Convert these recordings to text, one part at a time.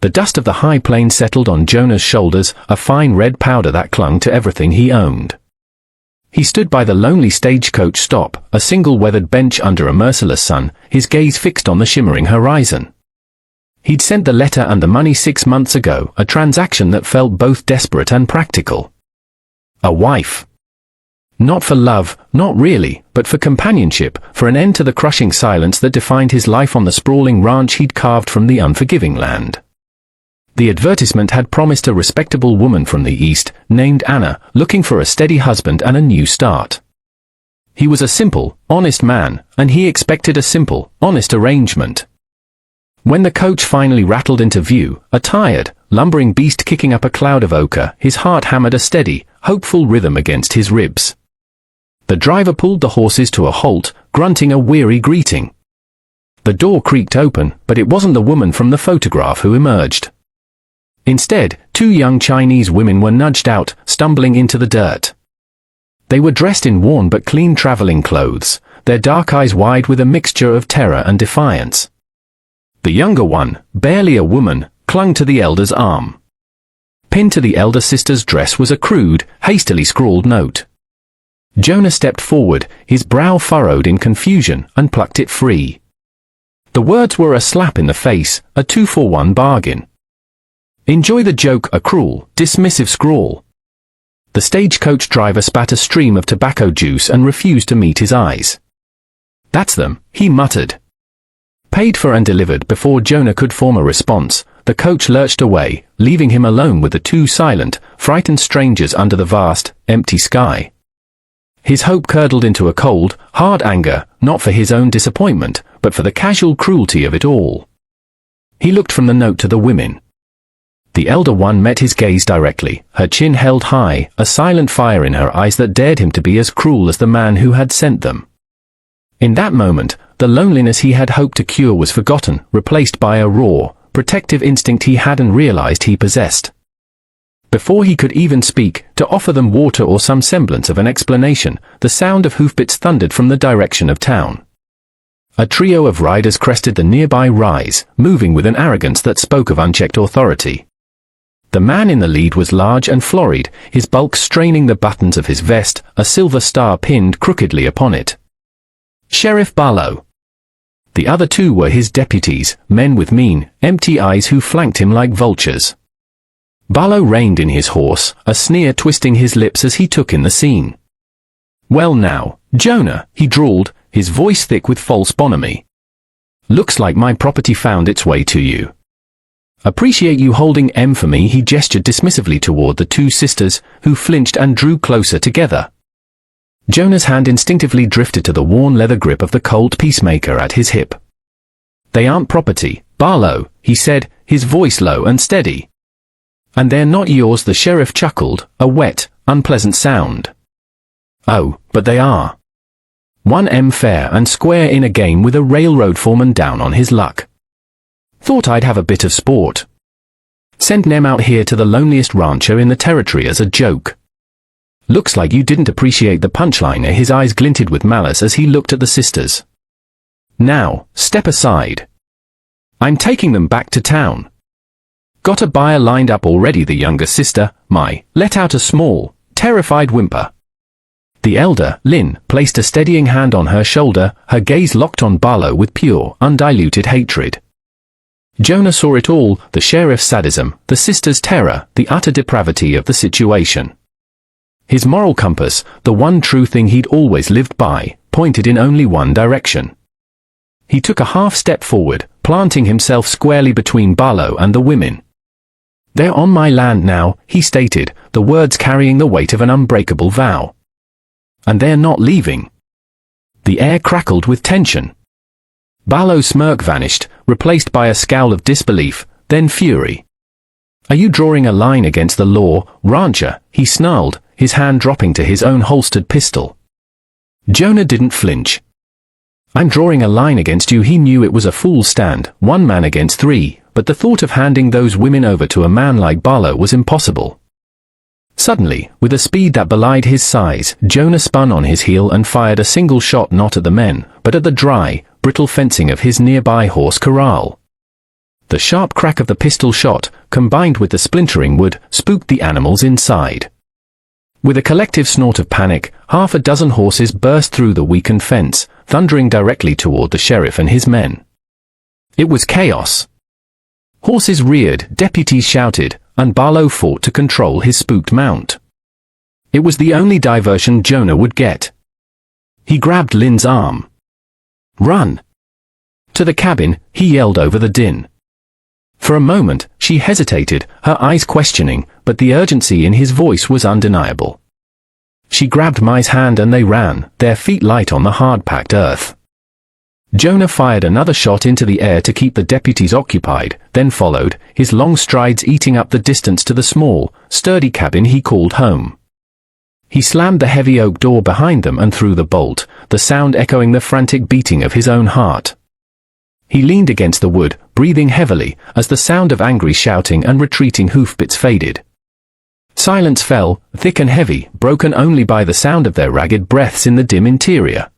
The dust of the high plain settled on Jonah's shoulders, a fine red powder that clung to everything he owned. He stood by the lonely stagecoach stop, a single weathered bench under a merciless sun, his gaze fixed on the shimmering horizon. He'd sent the letter and the money 6 months ago, a transaction that felt both desperate and practical. A wife. Not for love, not really, but for companionship, for an end to the crushing silence that defined his life on the sprawling ranch he'd carved from the unforgiving land. The advertisement had promised a respectable woman from the East, named Anna, looking for a steady husband and a new start. He was a simple, honest man, and he expected a simple, honest arrangement. When the coach finally rattled into view, a tired, lumbering beast kicking up a cloud of ochre, his heart hammered a steady, hopeful rhythm against his ribs. The driver pulled the horses to a halt, grunting a weary greeting. The door creaked open, but it wasn't the woman from the photograph who emerged. Instead, 2 young Chinese women were nudged out, stumbling into the dirt. They were dressed in worn but clean traveling clothes, their dark eyes wide with a mixture of terror and defiance. The younger one, barely a woman, clung to the elder's arm. Pinned to the elder sister's dress was a crude, hastily scrawled note. Jonah stepped forward, his brow furrowed in confusion, and plucked it free. The words were a slap in the face, a 2-for-1 bargain. Enjoy the joke, a cruel, dismissive scrawl. The stagecoach driver spat a stream of tobacco juice and refused to meet his eyes. That's them, he muttered. Paid for and delivered before Jonah could form a response, the coach lurched away, leaving him alone with the 2 silent, frightened strangers under the vast, empty sky. His hope curdled into a cold, hard anger, not for his own disappointment, but for the casual cruelty of it all. He looked from the note to the women. The elder one met his gaze directly, her chin held high, a silent fire in her eyes that dared him to be as cruel as the man who had sent them. In that moment, the loneliness he had hoped to cure was forgotten, replaced by a raw, protective instinct he hadn't realized he possessed. Before he could even speak, to offer them water or some semblance of an explanation, the sound of hoofbeats thundered from the direction of town. A trio of riders crested the nearby rise, moving with an arrogance that spoke of unchecked authority. The man in the lead was large and florid, his bulk straining the buttons of his vest, a silver star pinned crookedly upon it. Sheriff Barlow. The other 2 were his deputies, men with mean, empty eyes who flanked him like vultures. Barlow reined in his horse, a sneer twisting his lips as he took in the scene. Well now, Jonah, he drawled, his voice thick with false bonhomie. Looks like my property found its way to you. Appreciate you holding M for me. He gestured dismissively toward the 2 sisters, who flinched and drew closer together. Jonah's hand instinctively drifted to the worn leather grip of the cold peacemaker at his hip. They aren't property, Barlow, he said, his voice low and steady. And they're not yours, the sheriff chuckled, a wet, unpleasant sound. Oh, but they are. 1M fair and square in a game with a railroad foreman down on his luck. Thought I'd have a bit of sport. Send Nem out here to the loneliest rancher in the territory as a joke. Looks like you didn't appreciate the punchline. His eyes glinted with malice as he looked at the sisters. Now, step aside. I'm taking them back to town. Got a buyer lined up already. The younger sister, Mai, let out a small, terrified whimper. The elder, Lin, placed a steadying hand on her shoulder, her gaze locked on Barlow with pure, undiluted hatred. Jonah saw it all, the sheriff's sadism, the sister's terror, the utter depravity of the situation. His moral compass, the one true thing he'd always lived by, pointed in only one direction. He took a half step forward, planting himself squarely between Barlow and the women. They're on my land now, he stated, the words carrying the weight of an unbreakable vow. And they're not leaving. The air crackled with tension. Barlow's smirk vanished, replaced by a scowl of disbelief, then fury. Are you drawing a line against the law, rancher? He snarled, his hand dropping to his own holstered pistol. Jonah didn't flinch. I'm drawing a line against you. He knew it was a fool's stand, 1 man against 3, but the thought of handing those women over to a man like Barlow was impossible. Suddenly, with a speed that belied his size, Jonah spun on his heel and fired a single shot not at the men, but at the dry, brittle fencing of his nearby horse corral. The sharp crack of the pistol shot, combined with the splintering wood, spooked the animals inside. With a collective snort of panic, half a dozen horses burst through the weakened fence, thundering directly toward the sheriff and his men. It was chaos. Horses reared, deputies shouted, and Barlow fought to control his spooked mount. It was the only diversion Jonah would get. He grabbed Lynn's arm. "Run!" To the cabin, he yelled over the din. For a moment, she hesitated, her eyes questioning, but the urgency in his voice was undeniable. She grabbed Mai's hand and they ran, their feet light on the hard-packed earth. Jonah fired another shot into the air to keep the deputies occupied, then followed, his long strides eating up the distance to the small, sturdy cabin he called home. He slammed the heavy oak door behind them and threw the bolt, the sound echoing the frantic beating of his own heart. He leaned against the wood, breathing heavily, as the sound of angry shouting and retreating hoofbeats faded. Silence fell, thick and heavy, broken only by the sound of their ragged breaths in the dim interior.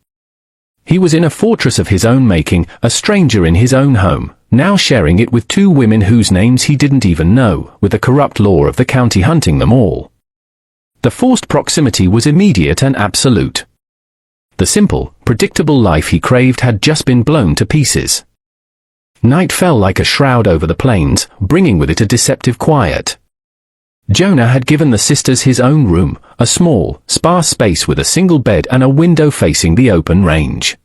He was in a fortress of his own making, a stranger in his own home, now sharing it with two women whose names he didn't even know, with the corrupt law of the county hunting them all. The forced proximity was immediate and absolute. The simple, predictable life he craved had just been blown to pieces. Night fell like a shroud over the plains, bringing with it a deceptive quiet. Jonah had given the sisters his own room, a small, sparse space with a single bed and a window facing the open range.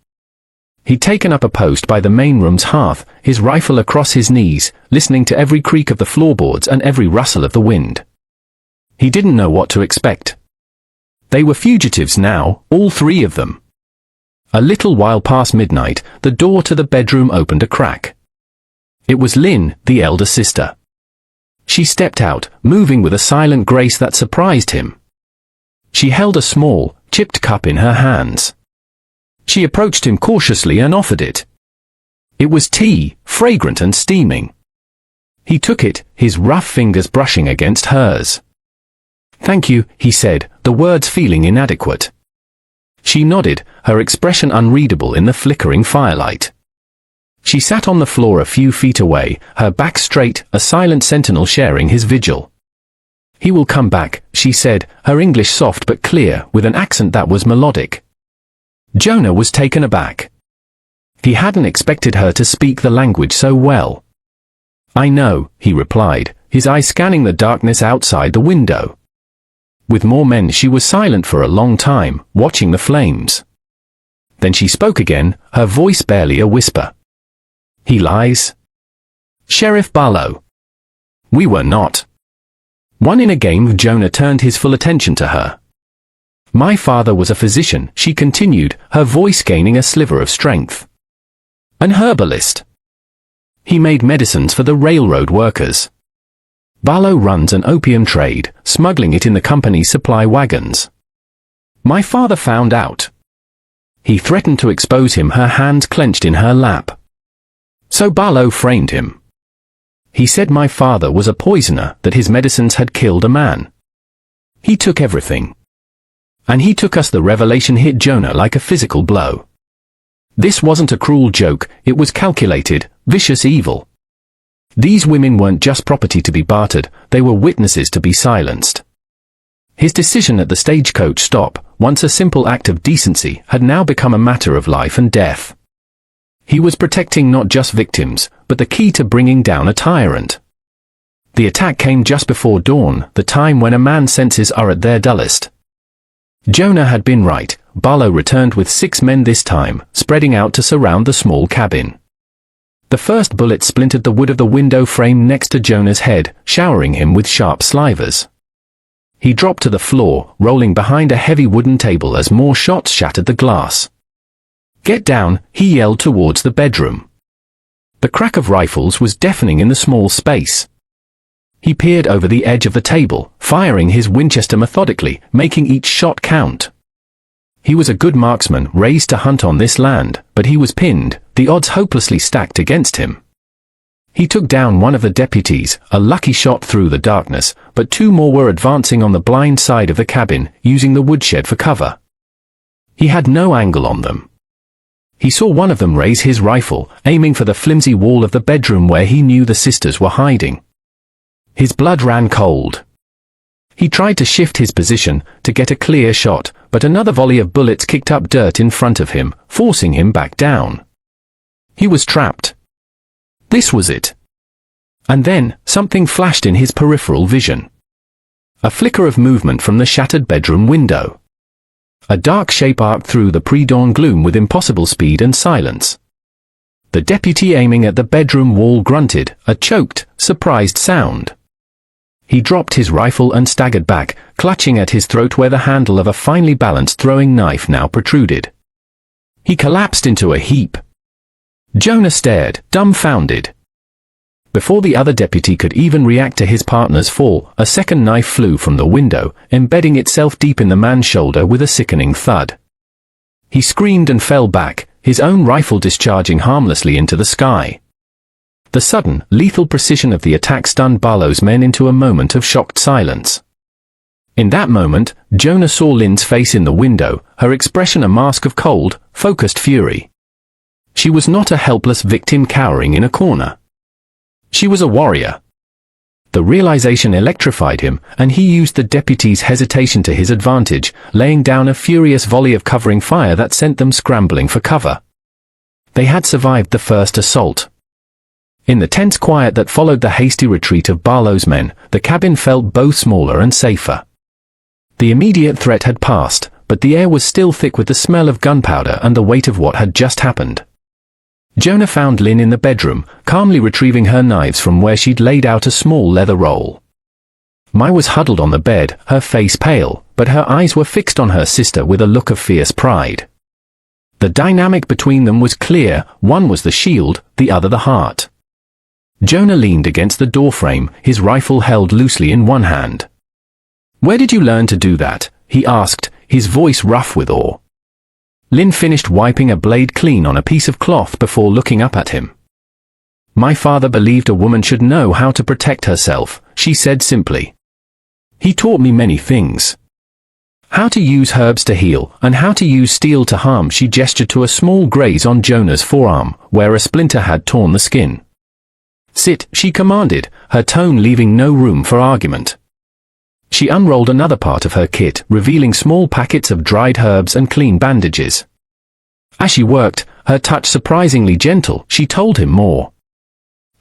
He'd taken up a post by the main room's hearth, his rifle across his knees, listening to every creak of the floorboards and every rustle of the wind. He didn't know what to expect. They were fugitives now, all three of them. A little while past midnight, the door to the bedroom opened a crack. It was Lynn, the elder sister. She stepped out, moving with a silent grace that surprised him. She held a small, chipped cup in her hands. She approached him cautiously and offered it. It was tea, fragrant and steaming. He took it, his rough fingers brushing against hers. "Thank you," he said, the words feeling inadequate. She nodded, her expression unreadable in the flickering firelight. She sat on the floor a few feet away, her back straight, a silent sentinel sharing his vigil. "He will come back," she said, her English soft but clear, with an accent that was melodic. Jonah was taken aback. He hadn't expected her to speak the language so well. "I know," he replied, his eyes scanning the darkness outside the window. With more men she was silent for a long time, watching the flames. Then she spoke again, her voice barely a whisper. "He lies. Sheriff Barlow. We were not one in a game." Jonah turned his full attention to her. "My father was a physician," she continued, her voice gaining a sliver of strength. "An herbalist. He made medicines for the railroad workers. Barlow runs an opium trade, smuggling it in the company's supply wagons. My father found out. He threatened to expose him, her hands clenched in her lap. So Barlow framed him. He said my father was a poisoner, that his medicines had killed a man. He took everything. And he took us." The revelation hit Jonah like a physical blow. This wasn't a cruel joke, it was calculated, vicious evil. These women weren't just property to be bartered, they were witnesses to be silenced. His decision at the stagecoach stop, once a simple act of decency, had now become a matter of life and death. He was protecting not just victims, but the key to bringing down a tyrant. The attack came just before dawn, the time when a man's senses are at their dullest. Jonah had been right. Barlow returned with 6 men this time, spreading out to surround the small cabin. The first bullet splintered the wood of the window frame next to Jonah's head, showering him with sharp slivers. He dropped to the floor, rolling behind a heavy wooden table as more shots shattered the glass. "Get down," he yelled towards the bedroom. The crack of rifles was deafening in the small space. He peered over the edge of the table, firing his Winchester methodically, making each shot count. He was a good marksman, raised to hunt on this land, but he was pinned, the odds hopelessly stacked against him. He took down one of the deputies, a lucky shot through the darkness, but 2 more were advancing on the blind side of the cabin, using the woodshed for cover. He had no angle on them. He saw one of them raise his rifle, aiming for the flimsy wall of the bedroom where he knew the sisters were hiding. His blood ran cold. He tried to shift his position to get a clear shot, but another volley of bullets kicked up dirt in front of him, forcing him back down. He was trapped. This was it. And then, something flashed in his peripheral vision. A flicker of movement from the shattered bedroom window. A dark shape arced through the pre-dawn gloom with impossible speed and silence. The deputy aiming at the bedroom wall grunted, a choked, surprised sound. He dropped his rifle and staggered back, clutching at his throat where the handle of a finely balanced throwing knife now protruded. He collapsed into a heap. Jonah stared, dumbfounded. Before the other deputy could even react to his partner's fall, a second knife flew from the window, embedding itself deep in the man's shoulder with a sickening thud. He screamed and fell back, his own rifle discharging harmlessly into the sky. The sudden, lethal precision of the attack stunned Barlow's men into a moment of shocked silence. In that moment, Jonah saw Lynn's face in the window, her expression a mask of cold, focused fury. She was not a helpless victim cowering in a corner. She was a warrior. The realization electrified him, and he used the deputy's hesitation to his advantage, laying down a furious volley of covering fire that sent them scrambling for cover. They had survived the first assault. In the tense quiet that followed the hasty retreat of Barlow's men, the cabin felt both smaller and safer. The immediate threat had passed, but the air was still thick with the smell of gunpowder and the weight of what had just happened. Jonah found Lynn in the bedroom, calmly retrieving her knives from where she'd laid out a small leather roll. Mai was huddled on the bed, her face pale, but her eyes were fixed on her sister with a look of fierce pride. The dynamic between them was clear, one was the shield, the other the heart. Jonah leaned against the doorframe, his rifle held loosely in one hand. "Where did you learn to do that?" he asked, his voice rough with awe. Lynn finished wiping a blade clean on a piece of cloth before looking up at him. "My father believed a woman should know how to protect herself," she said simply. "He taught me many things. How to use herbs to heal, and how to use steel to harm." She gestured to a small graze on Jonah's forearm, where a splinter had torn the skin. "Sit," she commanded, her tone leaving no room for argument. She unrolled another part of her kit, revealing small packets of dried herbs and clean bandages. As she worked, her touch surprisingly gentle, she told him more.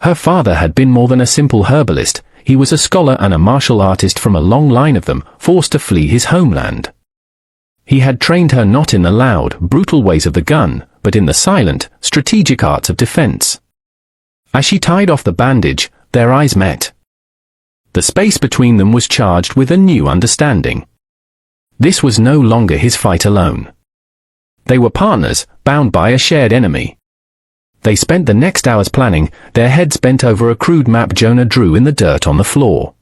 Her father had been more than a simple herbalist, he was a scholar and a martial artist from a long line of them, forced to flee his homeland. He had trained her not in the loud, brutal ways of the gun, but in the silent, strategic arts of defense. As she tied off the bandage, their eyes met. The space between them was charged with a new understanding. This was no longer his fight alone. They were partners, bound by a shared enemy. They spent the next hours planning, their heads bent over a crude map Jonah drew in the dirt on the floor.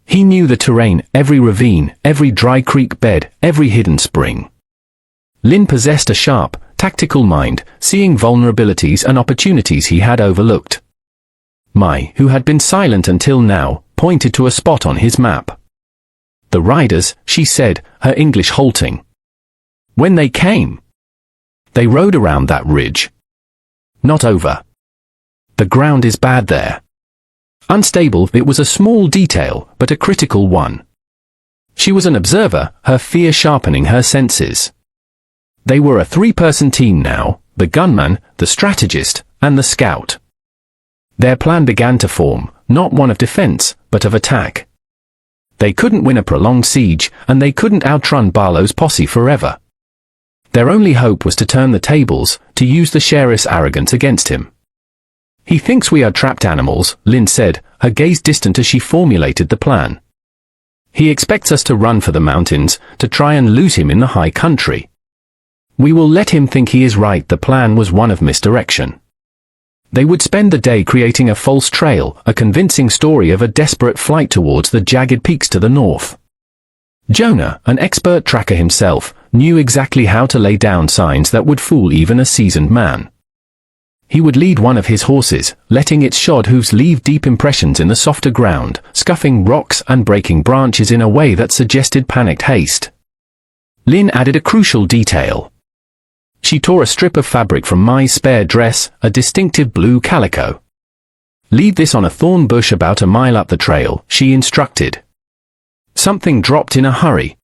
He knew the terrain, every ravine, every dry creek bed, every hidden spring. Lynn possessed a sharp, tactical mind, seeing vulnerabilities and opportunities he had overlooked. Mai, who had been silent until now, pointed to a spot on his map. "The riders," she said, her English halting. "When they came, they rode around that ridge. Not over. The ground is bad there. Unstable." It was a small detail, but a critical one. She was an observer, her fear sharpening her senses. They were a three-person team now, the gunman, the strategist, and the scout. Their plan began to form, not one of defense, but of attack. They couldn't win a prolonged siege, and they couldn't outrun Barlow's posse forever. Their only hope was to turn the tables, to use the sheriff's arrogance against him. "He thinks we are trapped animals," Lynn said, her gaze distant as she formulated the plan. "He expects us to run for the mountains, to try and lose him in the high country. We will let him think he is right." The plan was one of misdirection. They would spend the day creating a false trail, a convincing story of a desperate flight towards the jagged peaks to the north. Jonah, an expert tracker himself, knew exactly how to lay down signs that would fool even a seasoned man. He would lead one of his horses, letting its shod hooves leave deep impressions in the softer ground, scuffing rocks and breaking branches in a way that suggested panicked haste. Lynn added a crucial detail. She tore a strip of fabric from my spare dress, a distinctive blue calico. "Leave this on a thorn bush about a mile up the trail," she instructed. Something dropped in a hurry.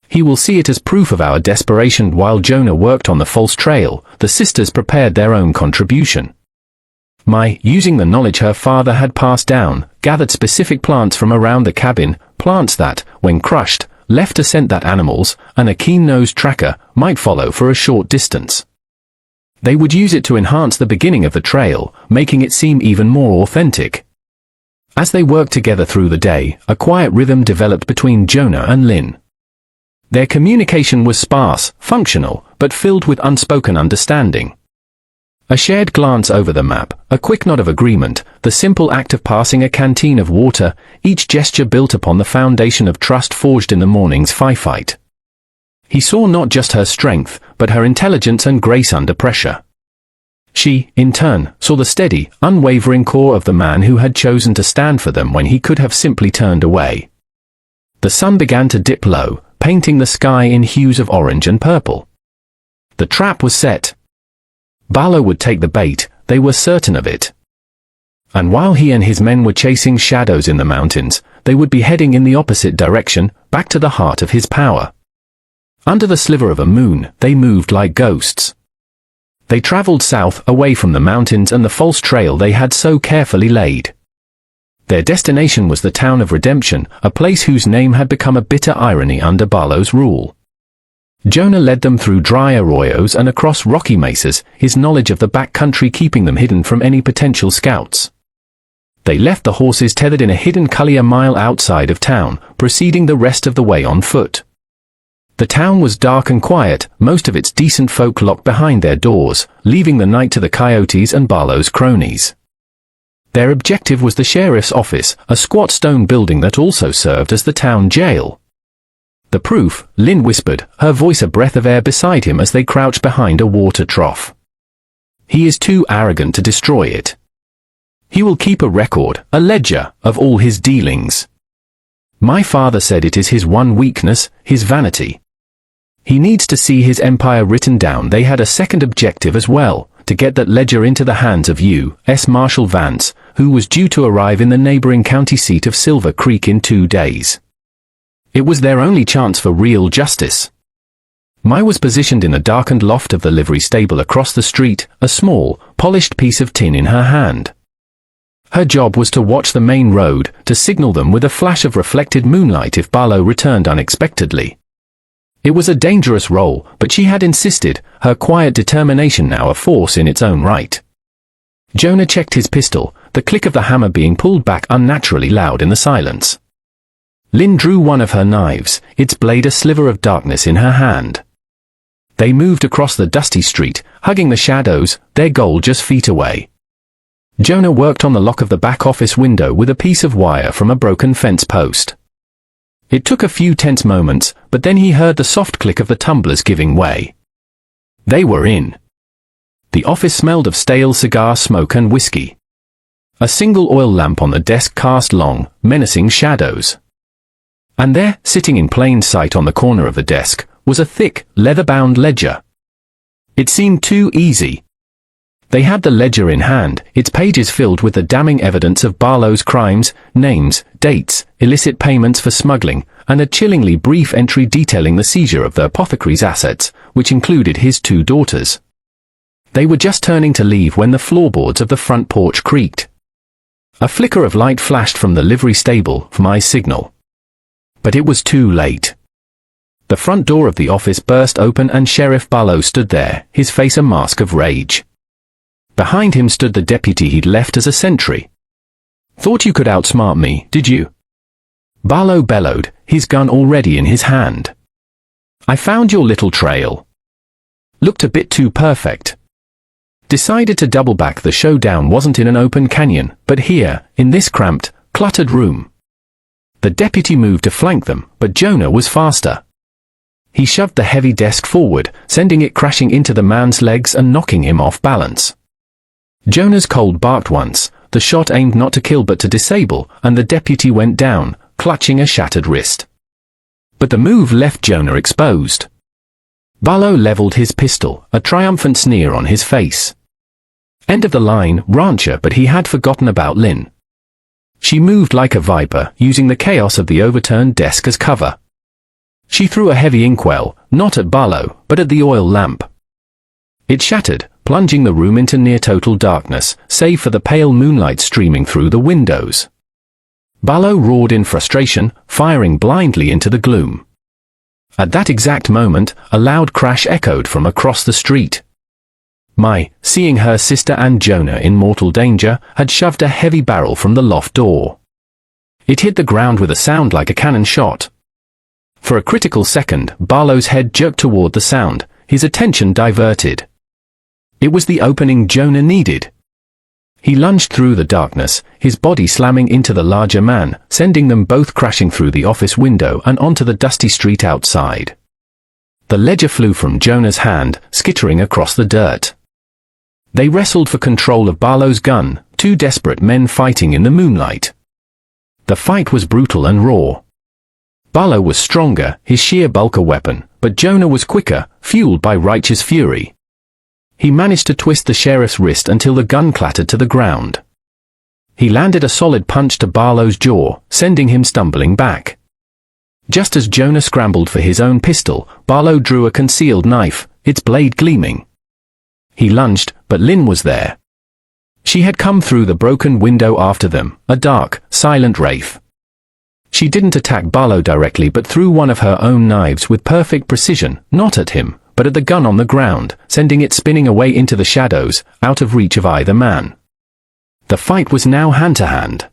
"He will see it as proof of our desperation." While Jonah worked on the false trail, the sisters prepared their own contribution. Mai, using the knowledge her father had passed down, gathered specific plants from around the cabin, plants that, when crushed, left a scent that animals, and a keen-nosed tracker, might follow for a short distance. They would use it to enhance the beginning of the trail, making it seem even more authentic. As they worked together through the day, a quiet rhythm developed between Jonah and Lynn. Their communication was sparse, functional, but filled with unspoken understanding. A shared glance over the map, a quick nod of agreement, the simple act of passing a canteen of water, each gesture built upon the foundation of trust forged in the morning's firefight. He saw not just her strength, but her intelligence and grace under pressure. She, in turn, saw the steady, unwavering core of the man who had chosen to stand for them when he could have simply turned away. The sun began to dip low, painting the sky in hues of orange and purple. The trap was set. Barlow would take the bait, they were certain of it. And while he and his men were chasing shadows in the mountains, they would be heading in the opposite direction, back to the heart of his power. Under the sliver of a moon, they moved like ghosts. They traveled south, away from the mountains and the false trail they had so carefully laid. Their destination was the town of Redemption, a place whose name had become a bitter irony under Barlow's rule. Jonah led them through dry arroyos and across rocky mesas, his knowledge of the backcountry keeping them hidden from any potential scouts. They left the horses tethered in a hidden gully a mile outside of town, proceeding the rest of the way on foot. The town was dark and quiet, most of its decent folk locked behind their doors, leaving the night to the coyotes and Barlow's cronies. Their objective was the sheriff's office, a squat stone building that also served as the town jail. "The proof," Lynn whispered, her voice a breath of air beside him as they crouched behind a water trough. "He is too arrogant to destroy it. He will keep a record, a ledger, of all his dealings. My father said it is his one weakness, his vanity. He needs to see his empire written down." They had a second objective as well, to get that ledger into the hands of U.S. Marshal Vance, who was due to arrive in the neighboring county seat of Silver Creek in 2 days. It was their only chance for real justice. Mai was positioned in the darkened loft of the livery stable across the street, a small, polished piece of tin in her hand. Her job was to watch the main road, to signal them with a flash of reflected moonlight if Barlow returned unexpectedly. It was a dangerous role, but she had insisted, her quiet determination now a force in its own right. Jonah checked his pistol, the click of the hammer being pulled back unnaturally loud in the silence. Lynn drew one of her knives, its blade a sliver of darkness in her hand. They moved across the dusty street, hugging the shadows, their goal just feet away. Jonah worked on the lock of the back office window with a piece of wire from a broken fence post. It took a few tense moments, but then he heard the soft click of the tumblers giving way. They were in. The office smelled of stale cigar smoke and whiskey. A single oil lamp on the desk cast long, menacing shadows. And there, sitting in plain sight on the corner of the desk, was a thick, leather-bound ledger. It seemed too easy. They had the ledger in hand, its pages filled with the damning evidence of Barlow's crimes, names, dates, illicit payments for smuggling, and a chillingly brief entry detailing the seizure of the apothecary's assets, which included his 2 daughters. They were just turning to leave when the floorboards of the front porch creaked. A flicker of light flashed from the livery stable for my signal. But it was too late. The front door of the office burst open and Sheriff Barlow stood there, his face a mask of rage. Behind him stood the deputy he'd left as a sentry. "Thought you could outsmart me, did you?" Barlow bellowed, his gun already in his hand. "I found your little trail. Looked a bit too perfect. Decided to double back. The showdown wasn't in an open canyon, but here, in this cramped, cluttered room." The deputy moved to flank them, but Jonah was faster. He shoved the heavy desk forward, sending it crashing into the man's legs and knocking him off balance. Jonah's Colt barked once, the shot aimed not to kill but to disable, and the deputy went down, clutching a shattered wrist. But the move left Jonah exposed. Barlow leveled his pistol, a triumphant sneer on his face. End of the line, rancher, but he had forgotten about Lynn. She moved like a viper, using the chaos of the overturned desk as cover. She threw a heavy inkwell, not at Barlow, but at the oil lamp. It shattered, plunging the room into near-total darkness, save for the pale moonlight streaming through the windows. Barlow roared in frustration, firing blindly into the gloom. At that exact moment, a loud crash echoed from across the street. Mai, seeing her sister and Jonah in mortal danger, had shoved a heavy barrel from the loft door. It hit the ground with a sound like a cannon shot. For a critical second, Barlow's head jerked toward the sound, his attention diverted. It was the opening Jonah needed. He lunged through the darkness, his body slamming into the larger man, sending them both crashing through the office window and onto the dusty street outside. The ledger flew from Jonah's hand, skittering across the dirt. They wrestled for control of Barlow's gun, two desperate men fighting in the moonlight. The fight was brutal and raw. Barlow was stronger, his sheer bulk a weapon, but Jonah was quicker, fueled by righteous fury. He managed to twist the sheriff's wrist until the gun clattered to the ground. He landed a solid punch to Barlow's jaw, sending him stumbling back. Just as Jonah scrambled for his own pistol, Barlow drew a concealed knife, its blade gleaming. He lunged, but Lynn was there. She had come through the broken window after them, a dark, silent wraith. She didn't attack Barlow directly but threw one of her own knives with perfect precision, not at him, but at the gun on the ground, sending it spinning away into the shadows, out of reach of either man. The fight was now hand-to-hand.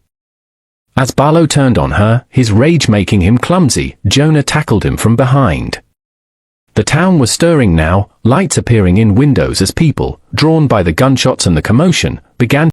As Barlow turned on her, his rage making him clumsy, Jonah tackled him from behind. The town was stirring now, lights appearing in windows as people, drawn by the gunshots and the commotion, began